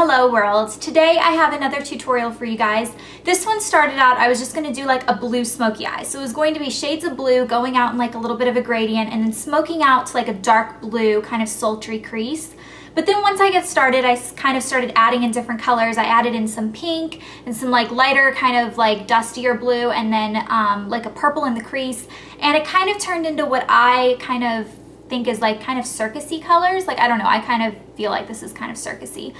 Hello world. Today I have another tutorial for you guys. This one started out, I was just going to do like a blue smoky eye. So it was going to be shades of blue going out in like a little bit of a gradient and then smoking out to like a dark blue kind of sultry crease. But then once I get started, I kind of started adding in different colors. I added in some pink and some like lighter kind of like dustier blue and then like a purple in the crease. And it kind of turned into what I kind of think is like kind of circus-y colors. Like, I don't know, I kind of feel like this is kind of circus-y.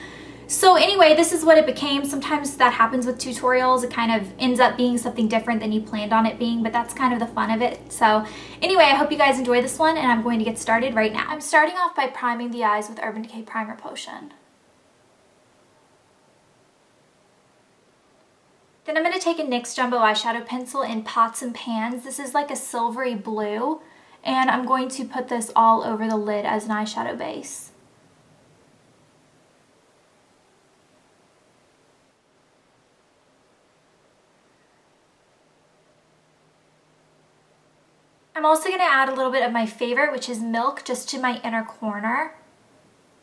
So anyway, this is what it became. Sometimes that happens with tutorials. It kind of ends up being something different than you planned on it being, but that's kind of the fun of it. So anyway, I hope you guys enjoy this one and I'm going to get started right now. I'm starting off by priming the eyes with Urban Decay Primer Potion. Then I'm going to take a NYX Jumbo Eyeshadow Pencil in Pots and Pans. This is like a silvery blue, and I'm going to put this all over the lid as an eyeshadow base. I'm also going to add a little bit of my favorite, which is Milk, just to my inner corner.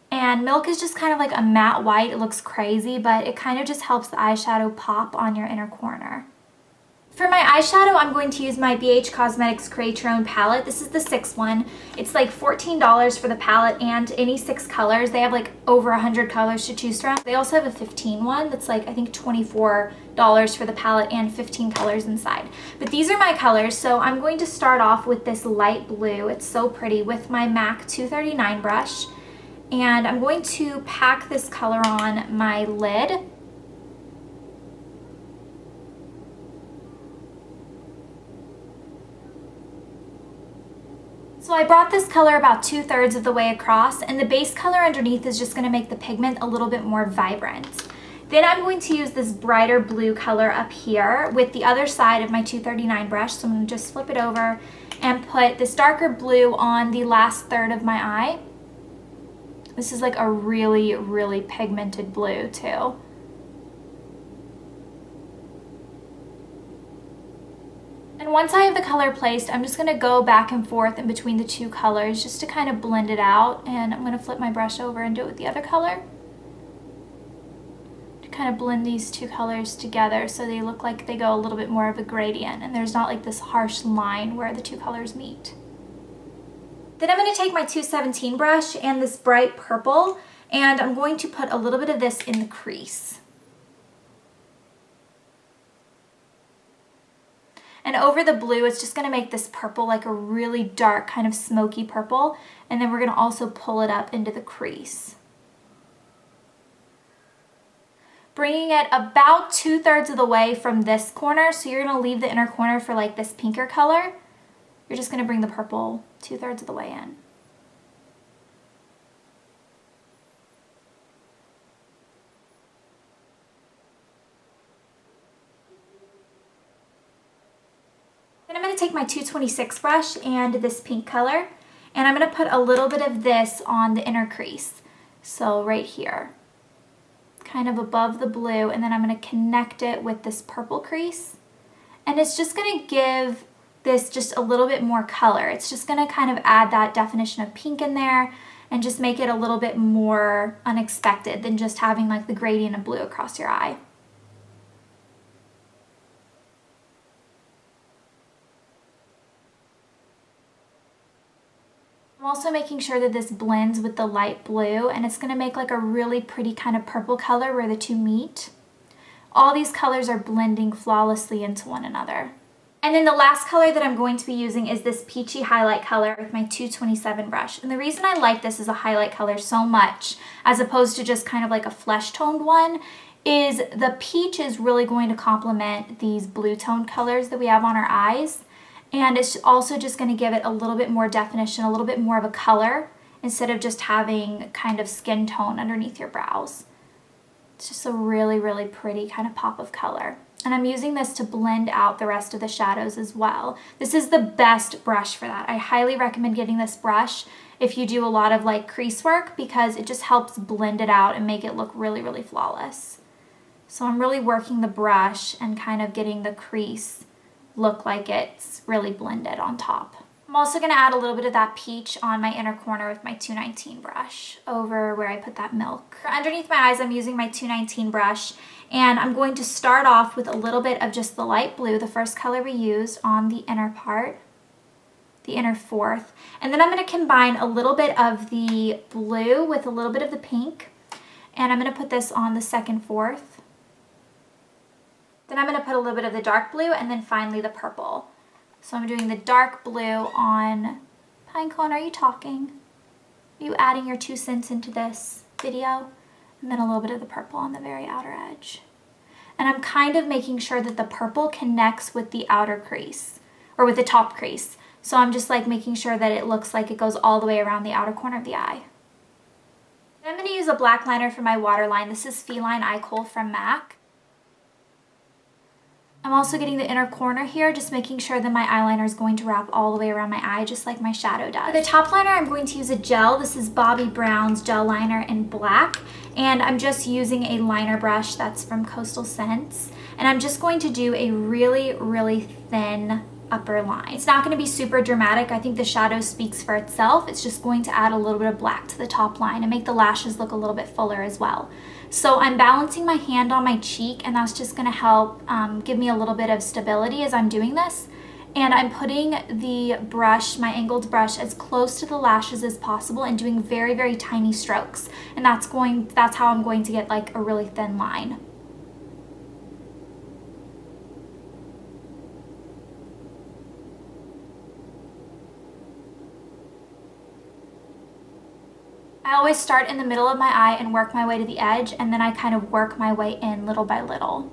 And Milk is just kind of like a matte white. It looks crazy, but it kind of just helps the eyeshadow pop on your inner corner. For my eyeshadow, I'm going to use my BH Cosmetics Creatrone palette. This is the 6 one. It's like $14 for the palette and any 6 colors. They have like over 100 colors to choose from. They also have a 15 one that's like, I think $24 for the palette and 15 colors inside. But these are my colors, so I'm going to start off with this light blue. It's so pretty, with my MAC 239 brush. And I'm going to pack this color on my lid. So I brought this color about 2/3 of the way across, and the base color underneath is just going to make the pigment a little bit more vibrant. Then I'm going to use this brighter blue color up here with the other side of my 239 brush. So I'm going to just flip it over and put this darker blue on the last third of my eye. This is like a really, really pigmented blue too. And once I have the color placed, I'm just going to go back and forth in between the two colors just to kind of blend it out. And I'm going to flip my brush over and do it with the other color to kind of blend these two colors together so they look like they go a little bit more of a gradient and there's not like this harsh line where the two colors meet. Then I'm going to take my 217 brush and this bright purple, and I'm going to put a little bit of this in the crease. And over the blue, it's just going to make this purple like a really dark kind of smoky purple. And then we're going to also pull it up into the crease. Bringing it about 2/3 of the way from this corner. So you're going to leave the inner corner for like this pinker color. You're just going to bring the purple 2/3 of the way in. Then I'm going to take my 226 brush and this pink color, and I'm going to put a little bit of this on the inner crease. So right here, kind of above the blue, and then I'm going to connect it with this purple crease. And it's just going to give this just a little bit more color. It's just going to kind of add that definition of pink in there and just make it a little bit more unexpected than just having like the gradient of blue across your eye. I'm also making sure that this blends with the light blue, and it's going to make like a really pretty kind of purple color where the two meet. All these colors are blending flawlessly into one another. And then the last color that I'm going to be using is this peachy highlight color with my 227 brush. And the reason I like this as a highlight color so much, as opposed to just kind of like a flesh toned one, is the peach is really going to complement these blue toned colors that we have on our eyes. And it's also just going to give it a little bit more definition, a little bit more of a color, instead of just having kind of skin tone underneath your brows. It's just a really, really pretty kind of pop of color. And I'm using this to blend out the rest of the shadows as well. This is the best brush for that. I highly recommend getting this brush if you do a lot of like crease work, because it just helps blend it out and make it look really, really flawless. So I'm really working the brush and kind of getting the crease look like it's really blended on top. I'm also going to add a little bit of that peach on my inner corner with my 219 brush over where I put that milk. For underneath my eyes, I'm using my 219 brush, and I'm going to start off with a little bit of just the light blue, the first color we used, on the inner part, the inner fourth. And then I'm going to combine a little bit of the blue with a little bit of the pink, and I'm going to put this on the second fourth. Then I'm going to put a little bit of the dark blue, and then finally the purple. So I'm doing the dark blue on Pinecone. Are you talking? Are you adding your 2 cents into this video? And then a little bit of the purple on the very outer edge. And I'm kind of making sure that the purple connects with the outer crease, or with the top crease. So I'm just like making sure that it looks like it goes all the way around the outer corner of the eye. And I'm going to use a black liner for my waterline. This is Feline Eye Kohl from MAC. I'm also getting the inner corner here, just making sure that my eyeliner is going to wrap all the way around my eye, just like my shadow does. For the top liner, I'm going to use a gel. This is Bobbi Brown's gel liner in black, and I'm just using a liner brush that's from Coastal Scents, and I'm just going to do a really, really thin upper line. It's not going to be super dramatic. I think the shadow speaks for itself. It's just going to add a little bit of black to the top line and make the lashes look a little bit fuller as well. So I'm balancing my hand on my cheek, and that's just going to help give me a little bit of stability as I'm doing this. And I'm putting the brush, my angled brush, as close to the lashes as possible and doing very, very tiny strokes. And that's how I'm going to get like a really thin line. I always start in the middle of my eye and work my way to the edge, and then I kind of work my way in little by little.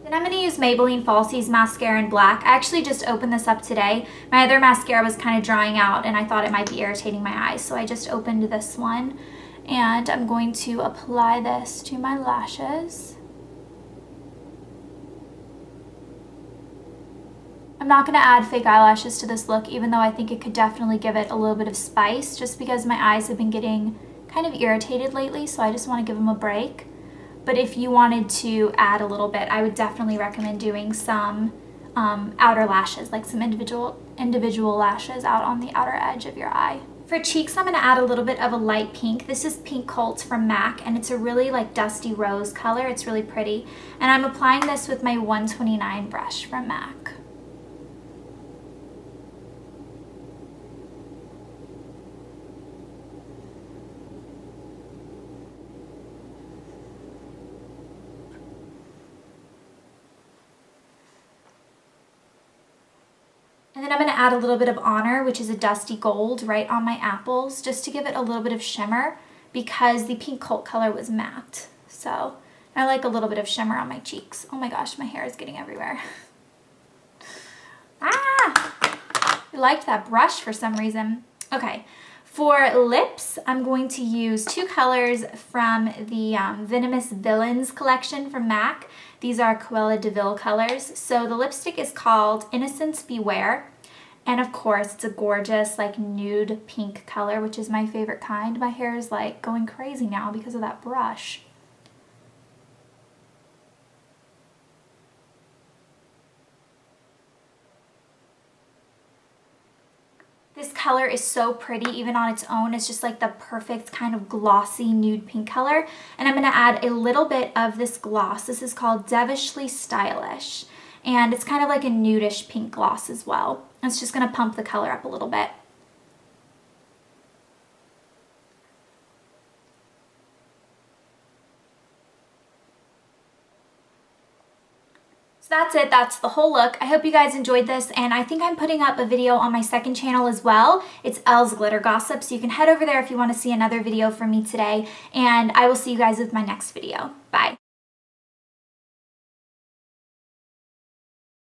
Then I'm going to use Maybelline Falsies mascara in black. I actually just opened this up today. My other mascara was kind of drying out and I thought it might be irritating my eyes, so I just opened this one, and I'm going to apply this to my lashes. I'm not going to add fake eyelashes to this look, even though I think it could definitely give it a little bit of spice, just because my eyes have been getting kind of irritated lately, so I just want to give them a break. But if you wanted to add a little bit, I would definitely recommend doing some outer lashes, like some individual lashes out on the outer edge of your eye. For cheeks, I'm going to add a little bit of a light pink. This is Pink Cult from MAC, and it's a really like dusty rose color. It's really pretty. And I'm applying this with my 129 brush from MAC. And then I'm going to add a little bit of Honor, which is a dusty gold, right on my apples, just to give it a little bit of shimmer, because the Pink Cult color was matte. So I like a little bit of shimmer on my cheeks. Oh my gosh, my hair is getting everywhere. Ah! I liked that brush for some reason. Okay, for lips, I'm going to use 2 colors from the Venomous Villains collection from MAC. These are Cruella de Vil colors. So the lipstick is called Innocence Beware. And of course, it's a gorgeous like nude pink color, which is my favorite kind. My hair is like going crazy now because of that brush. This color is so pretty, even on its own. It's just like the perfect kind of glossy nude pink color. And I'm going to add a little bit of this gloss. This is called Devilishly Stylish. And it's kind of like a nudish pink gloss as well. It's just going to pump the color up a little bit. That's it. That's the whole look. I hope you guys enjoyed this, and I think I'm putting up a video on my second channel as well. It's Elle's Glitter Gossip, so you can head over there if you want to see another video from me today, and I will see you guys with my next video. Bye.